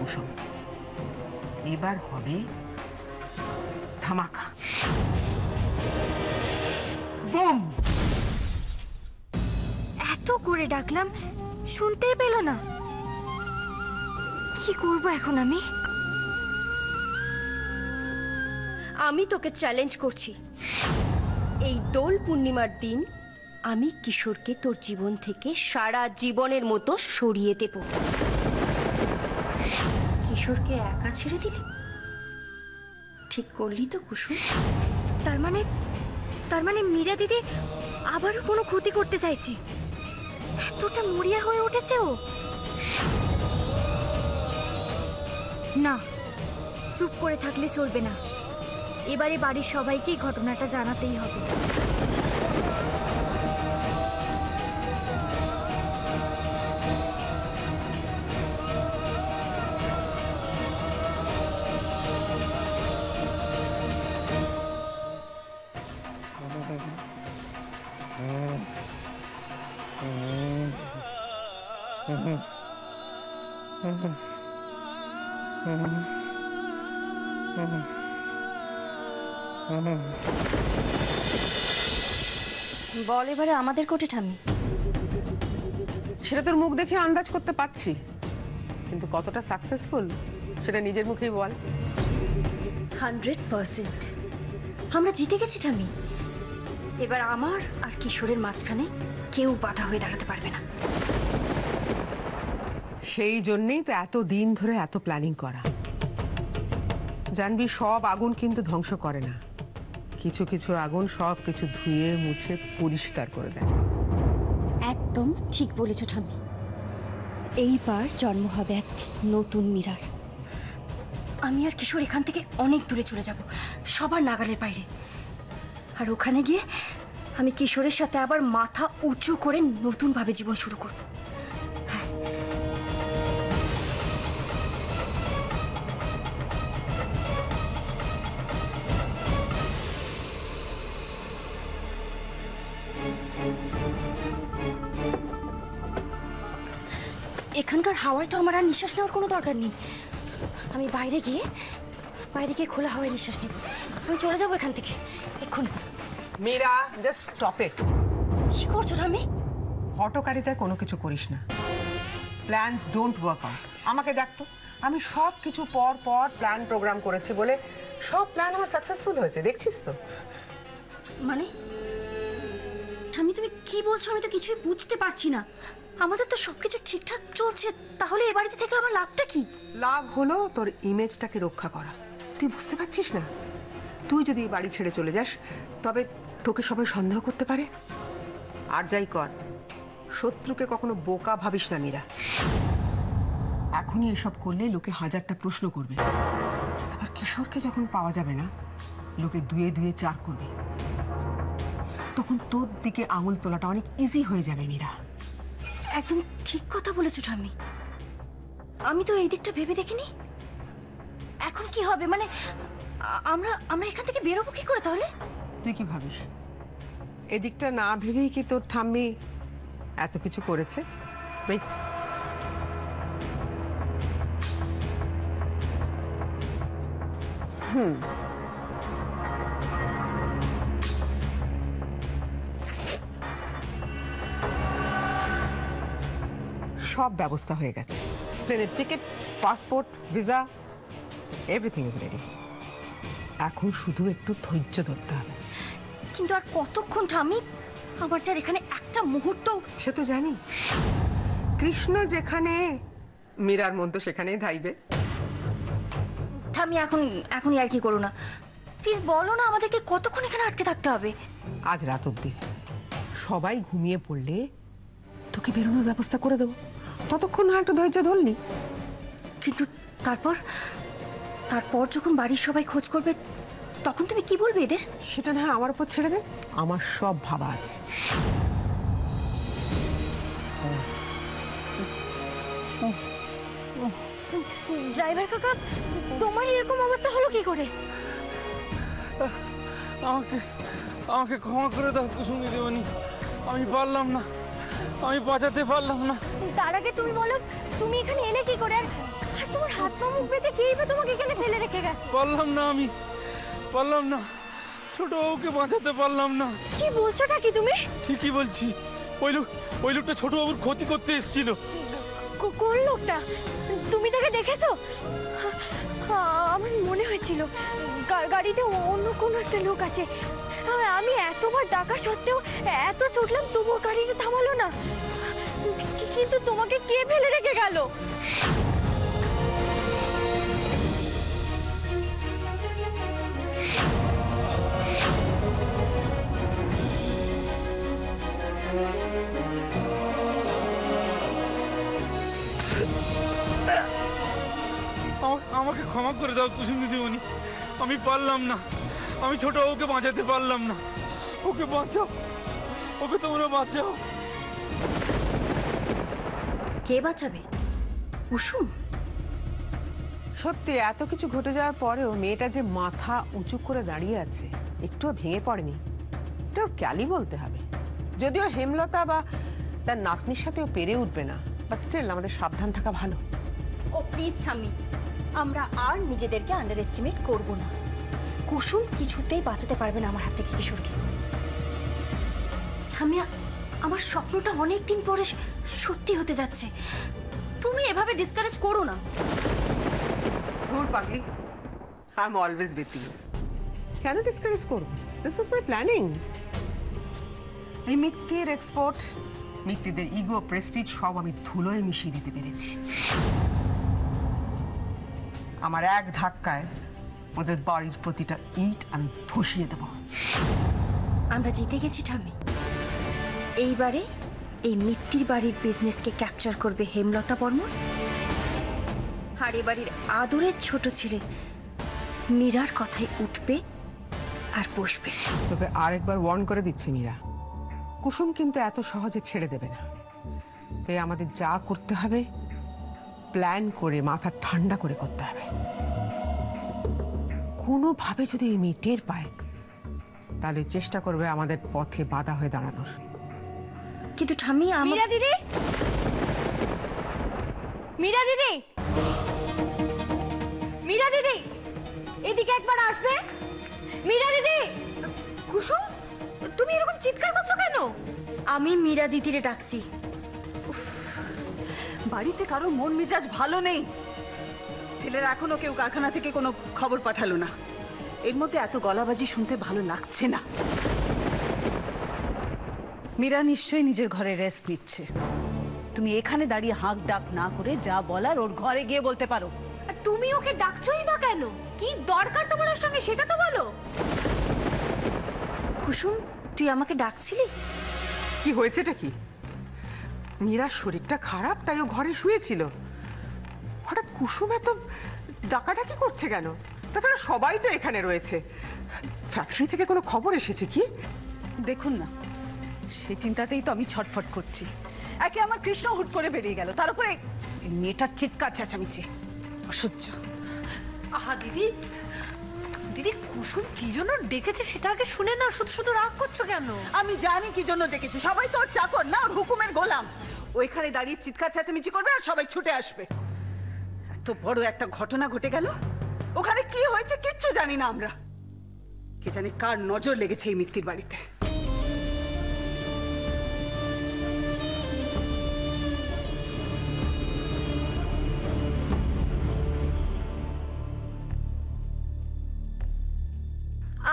কুসুম, এবার হবে ধামাকা, বুম। এত করে ডাকলাম, শুনতেই পেল না। কি করব এখন আমি? আমি তোকে চ্যালেঞ্জ করছি, এই দোল পূর্ণিমার দিন আমি কিশোরকে তোর জীবন থেকে সারা জীবনের মতো সরিয়ে দেব। কিশোরকে একা ছেড়ে দিলি? ঠিক করলি তো কুসুম? তার মানে মীরা দিদি আবারও কোনো ক্ষতি করতে চাইছে? এতটা মরিয়া হয়ে উঠেছে ও? না, চুপ করে থাকলে চলবে না। এবারে বাড়ির সবাইকেই ঘটনাটা জানাতেই হবে। বল এবারে আমাদের কোটে ঠাম্মি। সেটা তোর মুখ দেখে আন্দাজ করতে পারছি, কিন্তু কতটা সাকসেসফুল সেটা নিজের মুখেই বল। 100% আমরা জিতে গেছি ঠাম্মি। এবার আমার আর কিশোরের মাঝখানে কেউ বাধা হয়ে দাঁড়াতে পারবে না। সেই জন্যই তো এত দিন ধরে এত প্ল্যানিং করা। জানবি, সব আগুন কিন্তু ধ্বংস করে না, কিছু কিছু আগুন সব কিছু ধুয়ে মুছে পরিষ্কার করে দেয়। একদম ঠিক বলেছ ঠাম্মি। এইবার জন্ম হবে এক নতুন মীরার। আমি আর কিশোর এখান থেকে অনেক দূরে চলে যাব, সবার নাগালের বাইরে। আর ওখানে গিয়ে আমি কিশোরের সাথে আবার মাথা উঁচু করে নতুনভাবে জীবন শুরু করব। এখানকার হাওয়ায় তো আমার আর নিঃশ্বাস নেওয়ার কোনো দরকার নেই। আমি বাইরে গিয়ে খোলা হাওয়ায় নিঃশ্বাস নেব। আমি চলে যাবো এখান থেকে এক্ষুনি। Meera, just stop it. কি করছো ঠাম্মি? হটকারিতায় কোনো কিছু করিস না। Plans don't work out. আমাকে দেখ তো, আমি সব কিছু পর পর প্ল্যান প্রোগ্রাম করেছি বলে সব প্ল্যান আমার সাকসেসফুল হয়েছে, দেখছিস তো। মানে ঠাম্মি তুমি কি বলছো? আমি তো কিছুই বুঝতে পারছি না। আমাদের তো সবকিছু ঠিকঠাক চলছে, তাহলে এ বাড়িতে থেকে আমার লাভটা কি? লাভ হলো তোর ইমেজটাকে রক্ষা করা। তুই বুঝতে পারছিস না? তুই যদি এই বাড়ি ছেড়ে চলে যাস তবে তোকে সবাই সন্দেহ করতে পারে। আর যাই কর, শত্রুকে কখনো বোকা ভাবিস না মীরা। এখনই এসব করলে লোকে হাজারটা প্রশ্ন করবে। আবার কিশোরকে যখন পাওয়া যাবে না, লোকে দুয়ে দুয়ে চার করবে। তখন তোর দিকে আঙুল তোলাটা অনেক ইজি হয়ে যাবে মীরা। একদম ঠিক কথা বলেছো ঠাম্মি। আমি তো এই দিকটা ভেবে দেখিনি। এখন কি হবে? মানে আমরা এখান থেকে বেরোবো কি করে তাহলে? তুই কি ভাবিস এদিকটা না ভেবেই কি তোর ঠাম্মি এত কিছু করেছে? ওয়েট, সব ব্যবস্থা হয়ে গেছে। প্লেনের ticket, passport, visa, everything is ready. এখন শুধু একটু ধৈর্য ধরতে হবে। কিন্তু আর কতক্ষণ ঠাম্মি? আমার যার এখানে একটা মুহূর্ত। সে তো জানি, কৃষ্ণ যেখানে মীরার মন তো সেখানেই ধাইবে। ঠাম্মি এখন আর কি করো না, প্লিজ বলো না আমাদেরকে কতক্ষণ এখানে আটকে থাকতে হবে? আজ রাত অব্দি। সবাই ঘুমিয়ে পড়লে তোকে বেরোনোর ব্যবস্থা করে দেবো। ততক্ষণ না একটু ধৈর্য ধরলি। কিন্তু তারপর যখন বাড়ির সবাই খোঁজ করবে তখন তুমি কি বলবে এদের? সেটা না আমার উপর ছেড়ে দে, আমার সব ভাবা আছে। ড্রাইভার কাকা, তোমার এরকম অবস্থা হলো কি করে? আমাকে ক্ষমা করে দাও কুসুম দিদিমণি, আমি পারলাম না, আমি বাঁচাতে পারলাম না। তার আগে তুমি বলো, তুমি এখানে এলে কি করে? আর তোমার হাত পা মুখ বেঁধে কেই বা তোমাকে এখানে ফেলে রেখে গেছে? পারলাম না, আমি পারলাম না, ছোট বাবুকে বাঁচাতে পারলাম না। কি বলছোটা কি তুমি? ঠিকই বলছি, ওই লোকটা ছোট বাবুর ক্ষতি করতে এসেছিল। কোন লোকটা? তুমি তাকে দেখেছো? আমার মনে হয়েছিল গাড়িতে অন্য কোনো একটা লোক আছে। আমি এতবার ডাকা সত্ত্বেও এত ছুটলাম তবুও গাড়িতে থামালো না। কিন্তু তোমাকে কে ফেলে রেখে গেল? আমাকে ক্ষমা করে দাও কুসুম দিদিমণি, আমি পারলাম না, আমি ছোট বাবুকে বাঁচাতে পারলাম না। ওকে বাঁচাও, ওকে তোমরা বাঁচাও। কে বাঁচাবে? কুসুম? সত্যি এত কিছু ঘটে যাওয়ার পরেও মেয়েটা যে মাথা উঁচু করে দাঁড়িয়ে আছে, একটুও ভেঙে পড়েনি, এটাও ক্যালি বলতে হবে। যদিও হেমলতা বা তার নাতনির সাথেও পেরে উঠবে না, বাট স্টিল আমাদের সাবধান থাকা ভালো। ও প্লিজ ঠাম্মি, আমরা আর নিজেদেরকে আন্ডার এস্টিমেট করব না। কুসুম কিছুতেই বাঁচাতে পারবে না আমার হাত থেকে কিশোরকে। ঠাম্মি, আমার স্বপ্নটা অনেকদিন পরে সত্যি হতে যাচ্ছে। তুমি এভাবে ডিসকারেজ করো না। ধুর পাগলি, I am always with you. কেন ডিসকারেজ করব? This was my planning. এই মিথ্যের এক্সপোর্ট, মিথ্যেদের ইগো, প্রেস্টিজ সব আমি ধুলোয় মিশিয়ে দিতে পেরেছি। আমার এক ধাক্কায় ওদের বাড়ির প্রতিটা ইট আমি ধসিয়ে দেব। আমরা জিতে গেছি ঠাম্মি। এইবারে এই মিত্তির বাড়ির বিজনেসকে ক্যাপচার করবে হেমলতা বর্মন, আর এ বাড়ির আদরের ছোট ছেলে মীরার কথাই উঠবে আর বসবে। তোকে আরেকবার ওয়ার্ন করে দিচ্ছি মীরা, কুসুম কিন্তু এত সহজে ছেড়ে দেবে না। তাই আমাদের যা করতে হবে প্ল্যান করে, মাথা ঠান্ডা করে করতে হবে। কোনোভাবে যদি এই মেয়ে টের পায় তাহলে চেষ্টা করবে আমাদের পথে বাধা হয়ে দাঁড়ানোর। কিন্তু ঠাম্মি, মীরা দিদি, মীরা দিদি, মীরা দিদি, এদিকে একবার আসবে। মীরা দিদি। কুসুম, তুমি এরকম চিৎকার করছো কেন? আমি মীরা দিদিরে ডাকছি। বাড়িতে কারো মন মেজাজ ভালো নেই। ছেলেরা এখনো কেউ কারখানা থেকে কোনো খবর পাঠালো না। এর মধ্যে এত গলাবাজি শুনতে ভালো লাগছে না। মীরা নিশ্চয়ই নিজের ঘরে রেস্ট নিচ্ছে। তুমি এখানে দাঁড়িয়ে হাঁক ডাক না করে যা বলার ওর ঘরে গিয়ে বলতে পারো। আর তুমি ওকে ডাকছোই বা কেন? কি দরকার তোমার ওর সঙ্গে সেটা তো বলো। কুসুম, তুই আমাকে ডাকছিলি? কি হয়েছেটা কি? মীরার শরীরটা খারাপ, তাই ও ঘরে শুয়েছিল। হঠাৎ কুসুম এত ডাকাডাকি করছে কেন? তাছাড়া সবাই তো এখানে রয়েছে। ফ্যাক্টরি থেকে কোনো খবর এসেছে কি? দেখুন না, সেই চিন্তাতেই তো আমি ছটফট করছি। একে আমার কৃষ্ণ হুট করে বেরিয়ে গেল, তার উপরে মেয়েটার চিৎকার চেঁচামেচি, অসহ্য। আহা দিদি, দিদি কুসুম কি জন্য ডেকেছে সেটা আগে শুনে না, শুধু শুধু রাগ করছো কেন? আমি জানি কি জন্য ডেকেছি। সবাই তো ওর চাকর না, ওর হুকুমের গোলাম। ওইখানে দাঁড়িয়ে চিৎকার চেঁচামেচি করবে আর সবাই ছুটে আসবে। এত বড় একটা ঘটনা ঘটে গেল, ওখানে কি হয়েছে কিচ্ছু জানি না আমরা। কে জানি কার নজর লেগেছে এই মিত্তির বাড়িতে।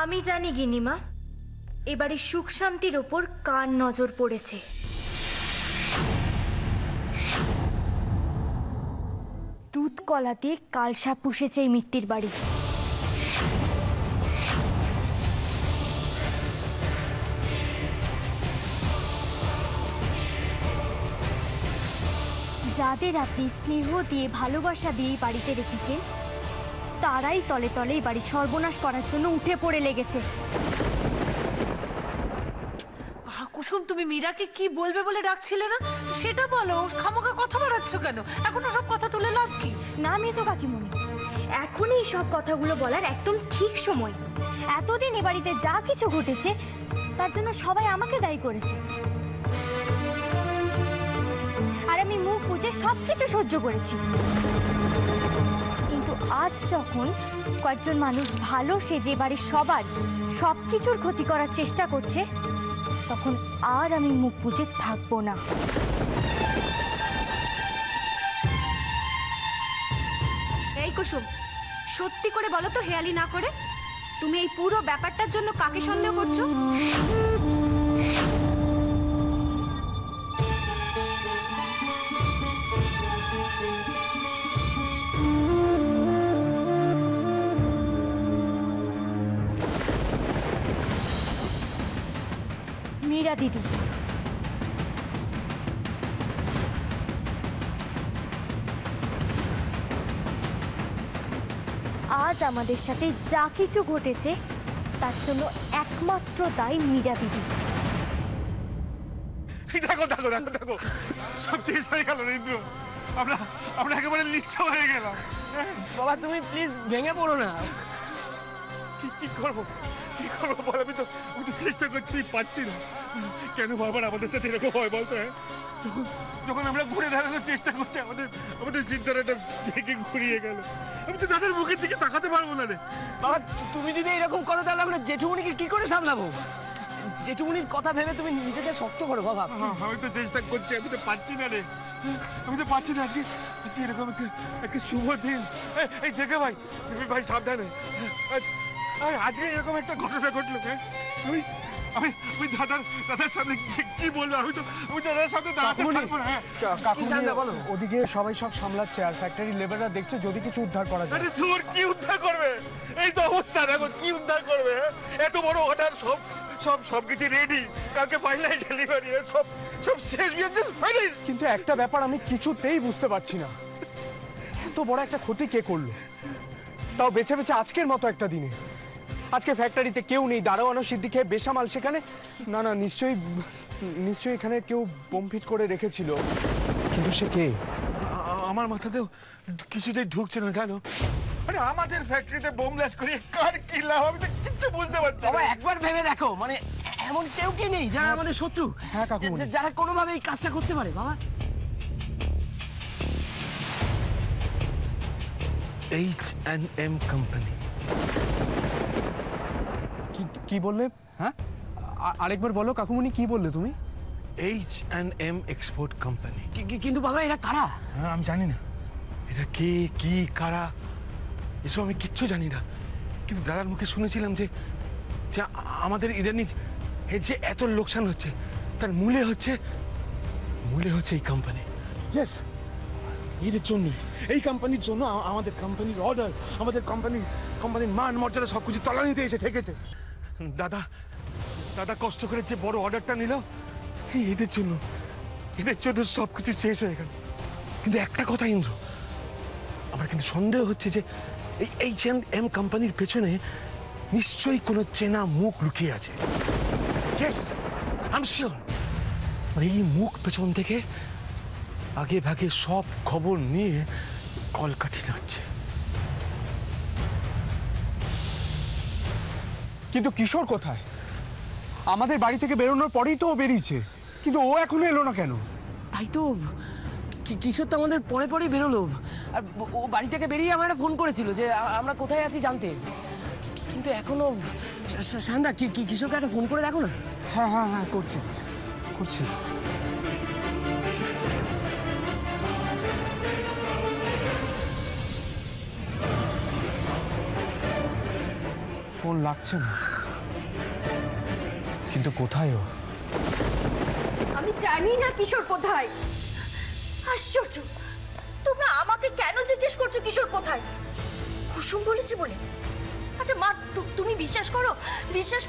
আমি জানি গিনিমা, এবারে সুখ শান্তির ওপর কার নজর পড়েছে। দুধ কলা দিয়ে কালসা পুষেছে এই মিত্তির বাড়ি। যাদের আপনি স্নেহ দিয়ে, ভালোবাসা দিয়ে বাড়িতে রেখেছেন, তারাই তলে তলে এই বাড়ি সর্বনাশ করার জন্য উঠে পড়ে লেগেছে। আহা কুসুম, তুমি মীরাকে কি বলবে বলে ডাকছিলে না? তো সেটা বলো, খামোখা কথা বাড়াচ্ছ কেন? এখন সব কথা তুলে লাভ কি? না মেজো কাকিমণি, এখনই এই সব কথাগুলো বলার একদম ঠিক সময়। এতদিন এ বাড়িতে যা কিছু ঘটেছে তার জন্য সবাই আমাকে দায়ী করেছে, আর আমি মুখ বুজে সবকিছু সহ্য করেছি। আজ যখন কয়েকজন মানুষ ভালো সেজে বাড়ির সবার সব কিছুর ক্ষতি করার চেষ্টা করছে, তখন আর আমি মুখ বুজে থাকবো না। এই কুসুম, সত্যি করে বলো তো, হেয়ালি না করে তুমি এই পুরো ব্যাপারটার জন্য কাকে সন্দেহ করছো? মীরা দিদি, আজ আমাদের সাথে যা কিছু ঘটেছে তার জন্য একমাত্র দায়ী মীরা দিদি। দেখো দেখো দেখো দেখো, সব শেষ হয়ে গেল ইন্দ্র। আমরা আমরা একেবারে নিঃস্ব হয়ে গেলাম। বাবা তুমি প্লিজ ভেঙে পড়ো না। কি করবো কি করবো বল? আমি তো চেষ্টা করছি, পাচ্ছি না। কেন বারবার আমাদের সাথে এরকম হয় বলতো? যখন যখন আমরা ঘুরে দাঁড়ানোর চেষ্টা করছি, আমাদের আমাদের সিদ্ধারাটা ভেঙে ঘুরিয়ে গেল। আমি তো দাদার মুখের দিকে তাকাতে পারবো না রে। বাবা তুমি যদি এরকম করো তাহলে আমরা জেঠুমনিকে কি করে সামলাবো? জেঠুমনির কথা ভেবে তুমি নিজেকে শক্ত করো বাবা। আমি তো চেষ্টা করছি, আমি তো পাচ্ছি না রে। আমি তো পাচ্ছি না। আজকে আজকে এরকম একটা শুভ দিন। এই দেখে ভাই, ভাই সাবধানে। আজকে এরকম একটা ঘটনা ঘটলো। আমি আমি আমি দাদার সামনে কি বলবো? আমি দাদার সামনে দাঁড়াতে পারবো না। কাকুমনি বলো। ওদিকে সবাই সব সামলাচ্ছে আর ফ্যাক্টরি লেবাররা দেখছে যদি কিছু উদ্ধার করা যায়। আরে তোর কি উদ্ধার করবে? এই তো অবস্থা, দেখো কি উদ্ধার করবে? এত বড় অর্ডার, সব সব সবকিছু রেডি, কালকে ফাইনাল ডেলিভারি, সব সব শেষ, জাস্ট ফিনিশ। কিন্তু একটা ব্যাপার আমি কিছুতেই বুঝতে পারছি না, এত বড় একটা ক্ষতি কে করলো, তাও বেছে বেছে আজকের মতো একটা দিনে। আজকে ফ্যাক্টরিতে কেউ নেই, দারোয়ানো সিদ্ধি খেয়ে বেসামাল সেখানে। না না, নিশ্চয়ই এখানে কেউ বোম ফিট করে রেখেছিল, কিন্তু সে কে? আমার মাথাতেও কিছুতেই ঢুকছে না, জানো? আরে আমাদের ফ্যাক্টরিতে বোম ব্লাস্ট করে কার কি লাভ? আমি তো কিচ্ছু বুঝতে পারছি না। বাবা একবার ভেবে দেখো, মানে এমন কেউ কি নেই যারা আমাদের শত্রু? হ্যাঁ কাকুমনি, যারা কোনোভাবে এই কাজটা করতে পারে বাবা। H&M company. কি বললে? হ্যাঁ আরেকবার বলো কাকুমনি, কি বললে তুমি? H&M export company. কিন্তু বাবা এরা কারা? হ্যাঁ আমি জানি না এটা কে, কি, কারা, এসব আমি কিচ্ছু জানি না। কিন্তু দাদার মুখে শুনেছিলাম যে যে আমাদের ইদানিং এর যে এত লোকসান হচ্ছে তার মূলে হচ্ছে এই কোম্পানি। ইয়েস, এদের জন্য, এই কোম্পানির জন্য আমাদের কোম্পানির অর্ডার, আমাদের কোম্পানির মান মর্যাদা সবকিছু তলানিতে এসে ঠেকেছে। দাদা কষ্ট করে যে বড় অর্ডারটা নিল, এদের জন্য সবকিছু শেষ হয়ে গেল। কিন্তু একটা কথা ইন্দ্র, আমার কিন্তু সন্দেহ হচ্ছে যে এই H&M কোম্পানির পেছনে নিশ্চয়ই কোনো চেনা মুখ লুকিয়ে আছে। Yes, I am sure. আর এই মুখ পেছন থেকে আগে ভাগে সব খবর নিয়ে কলকাঠি নাড়ছে। কিন্তু কিশোর কোথায়? আমাদের বাড়ি থেকে বেরোনোর পরেই তো ও বেরিয়েছে, কিন্তু ও এখনো এলো না কেন? তাই তো, কিশোর তো আমাদের পরে পরে বেরোলো। আর ও বাড়ি থেকে বেরিয়ে আমার ফোন করেছিল যে আমরা কোথায় আছি জানতে। কিন্তু এখনো সান্দা, কিশোরকে একটা ফোন করে দেখো না। হ্যাঁ হ্যাঁ হ্যাঁ, করছি। ফোন লাগছে না, কিন্তু কোথায় ও? আমি জানি না কিশোর কোথায়। আশ্চর্য, তোমরা আমাকে কেন জিজ্ঞেস করছো কিশোর কোথায়? কুসুম বলেছে বলে? আচ্ছা মা, তুমি বিশ্বাস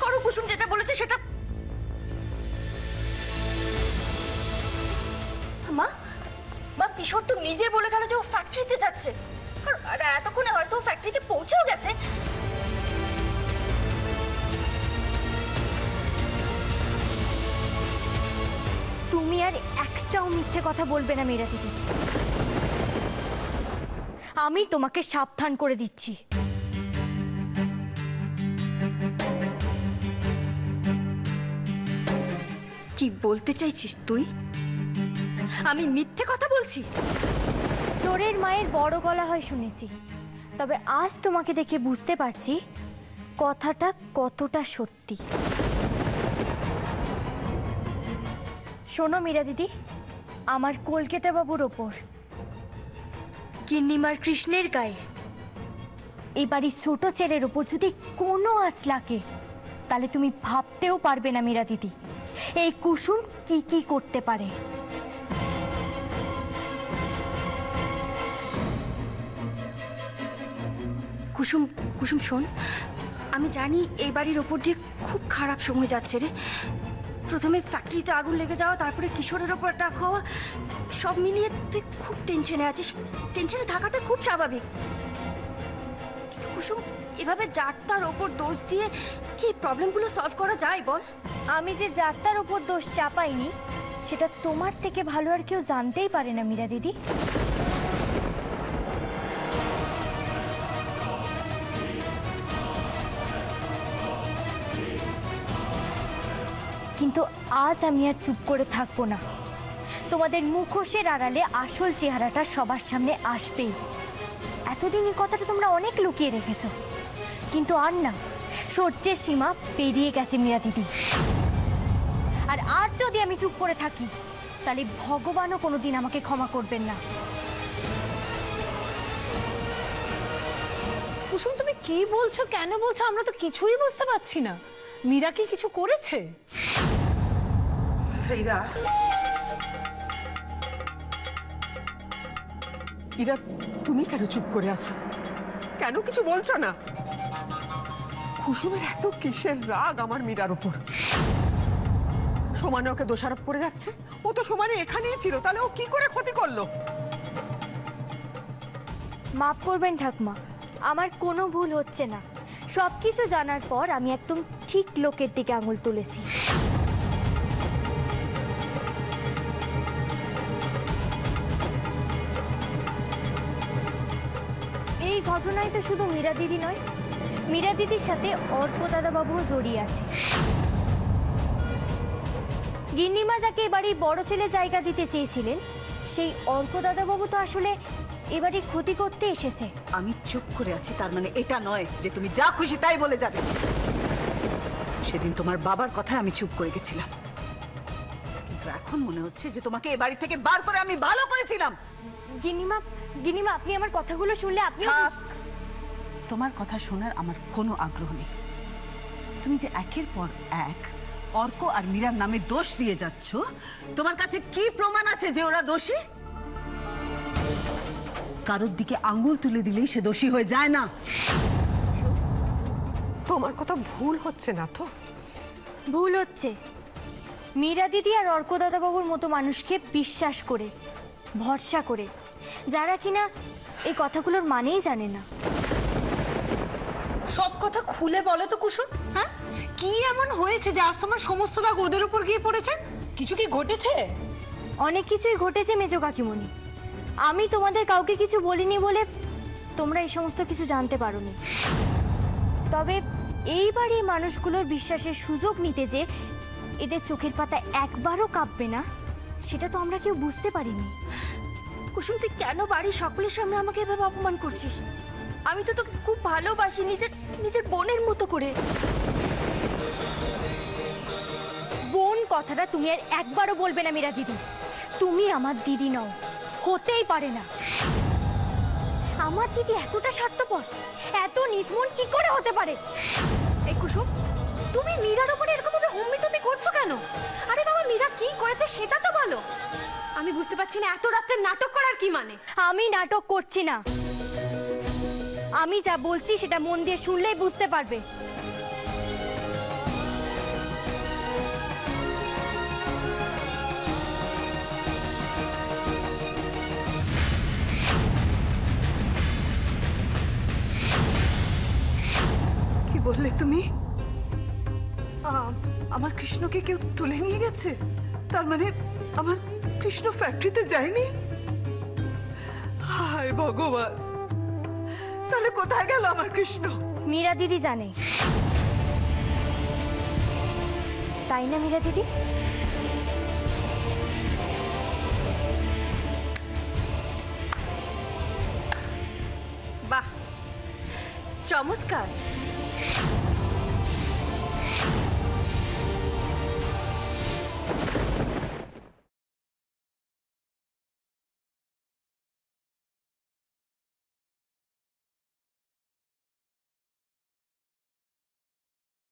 করো কুসুম যেটা বলেছে সেটা? মা কিশোর তো নিজে বলে গেল যে ও ফ্যাক্টরিতে যাচ্ছে, আর এতক্ষণে হয়তো ও ফ্যাক্টরিতে পৌঁছেও গেছে। তুমি আর একটাও মিথ্যে কথা বলবে না মীরা দিদি, আমি তোমাকে সাবধান করে দিচ্ছি। কি বলতে চাইছিস তুই? আমি মিথ্যে কথা বলছি? চোরের মায়ের বড় গলা হয় শুনেছি, তবে আজ তোমাকে দেখে বুঝতে পারছি কথাটা কতটা সত্যি। শোনো মীরা দিদি, আমার কলকাতা বাবুর ওপর কিন্নিমার কৃষ্ণের গায়ে এই বাড়ির ছোট ছেলের ওপর যদি কোনো আঁচ লাগে তাহলে তুমি ভাবতেও পারবে না মীরা দিদি এই কুসুম কি কি করতে পারে। কুসুম, কুসুম শোন, আমি জানি এই বাড়ির ওপর দিয়ে খুব খারাপ সময় যাচ্ছে রে। প্রথমে ফ্যাক্টরিতে আগুন লেগে যাওয়া, তারপরে কিশোরের ওপর অ্যাটাক হওয়া, সব মিলিয়ে তুই খুব টেনশনে আছিস। টেনশনে থাকাটা খুব স্বাভাবিক। কিন্তু কুসুম, এভাবে যাত্রার ওপর দোষ দিয়ে কি প্রবলেমগুলো সলভ করা যায় বল? আমি যে যাত্রার ওপর দোষ চাপাইনি সেটা তোমার থেকে ভালো আর কেউ জানতেই পারে না মীরা দিদি। কিন্তু আজ আমি আর চুপ করে থাকবো না। তোমাদের মুখোশের আড়ালে আসল চেহারাটা সবার সামনে আসবেই। এতদিন এই কথাটা তোমরা অনেক লুকিয়ে রেখেছো, কিন্তু আর না, সহ্যের সীমা পেরিয়ে গেছে মীরা দিদি। আর আজ যদি আমি চুপ করে থাকি তাহলে ভগবানও কোনোদিন আমাকে ক্ষমা করবেন না। কুসুম, তুমি কি বলছো, কেন বলছো? আমরা তো কিছুই বুঝতে পারছি না। মীরা কি কিছু করেছে? আচ্ছা ইরা, তুমি কেন চুপ করে আছো? কেন কিছু বলছো না? কুসুমের এত কিসের রাগ আমার মীরার উপর? সমানে ওকে দোষারোপ করে যাচ্ছে। ও তো সমানে এখানেই ছিল, তাহলে ও কি করে ক্ষতি করলো? মাফ করবেন ঠাকুমা, আমার কোনো ভুল হচ্ছে না। সবকিছু জানার পর আমি একদম ঠিক লোকের দিকে আঙুল তুলেছি। এই ঘটনায় তো শুধু মীরা দিদি নয়, মীরা দিদির সাথে অর্ক দাদাবাবুও জড়িয়ে আছে। গিন্নিমা যাকে এবারই বড় ছেলে জায়গা দিতে চেয়েছিলেন, সেই অর্ক দাদাবাবু তো আসলে এবারই ক্ষতি করতে এসেছে। আমি চুপ করে আছি তার মানে এটা নয় যে তুমি যা খুশি তাই বলে যাবে। সেদিন তোমার বাবার কথায় আমি চুপ করে গেছিলাম, কিন্তু এখন মনে হচ্ছে যে তোমাকে এ বাড়ি থেকে বার করে আমি ভালো করেছিলাম। গিন্নিমা, গিন্নিমা, আপনি আমার কথাগুলো শুনলে আপনি তোমার কথা শোনার আমার কোনো আগ্রহ নেই। তুমি যে একের পর এক অর্ক আর মীরার নামে দোষ দিয়ে যাচ্ছ, তোমার কাছে কি প্রমাণ আছে যে ওরা দোষী? কারোর দিকে আঙ্গুল তুলে দিলেই সে দোষী হয়ে যায় না। তোমার কথা ভুল হচ্ছে না তো? ভুল হচ্ছে। মীরা দিদি আর অর্ক দাদাবাবুর মতো মানুষকে বিশ্বাস করে, ভরসা করে, যারা কিনা এই কথাগুলোর মানেই জানে না। সব কথা খুলে বলো তো কুসুম। হ্যাঁ, কি এমন হয়েছে যে আজ তোমার সমস্ত রাগ ওদের উপর গিয়ে পড়েছে? কিছু কি ঘটেছে? অনেক কিছুই ঘটেছে মেজো কাকিমণি। আমি তোমাদের কাউকে কিছু বলিনি বলে তোমরা এই সমস্ত কিছু জানতে পারোনি। তবে এইবার এই মানুষগুলোর বিশ্বাসের সুযোগ নিতে যে এদের চোখের পাতা একবারও কাঁপবে না, সেটা তো আমরা কেউ বুঝতে পারিনি। কুসুম, তুই কেন বাড়ির সকলের সামনে আমাকে এভাবে অপমান করছিস? আমি তো তোকে খুব ভালোবাসি, নিজের বোনের মতো করে। বোন কথাটা তুমি আর একবারও বলবে না মীরা দিদি। তুমি আমার দিদি নও, হতেই পারে না। আমার দিদি এতটা স্বার্থপর, এত নির্মল কি করে হতে পারে? এই কুসুম, তুমি মীরার উপরে এরকম ভাবে হুমড়ি করছো কেন? আরে বাবা, মীরা কি করেছে সেটা তো বলো। আমি বুঝতে পারছি না এত রাত্রে নাটক করার কি মানে। আমি নাটক করছি না, আমি যা বলছি সেটা মন দিয়ে শুনলেই বুঝতে পারবে। কি বললে তুমি? আমার কৃষ্ণকে কেউ তুলে নিয়ে গেছে? তার মানে আমার কৃষ্ণ ফ্যাক্টরিতে যায়নি? হায় ভগবান, তাহলে কোথায় গেল আমার কৃষ্ণ? মীরা দিদি জানে, তাই না মীরা দিদি? বাহ, চমৎকার।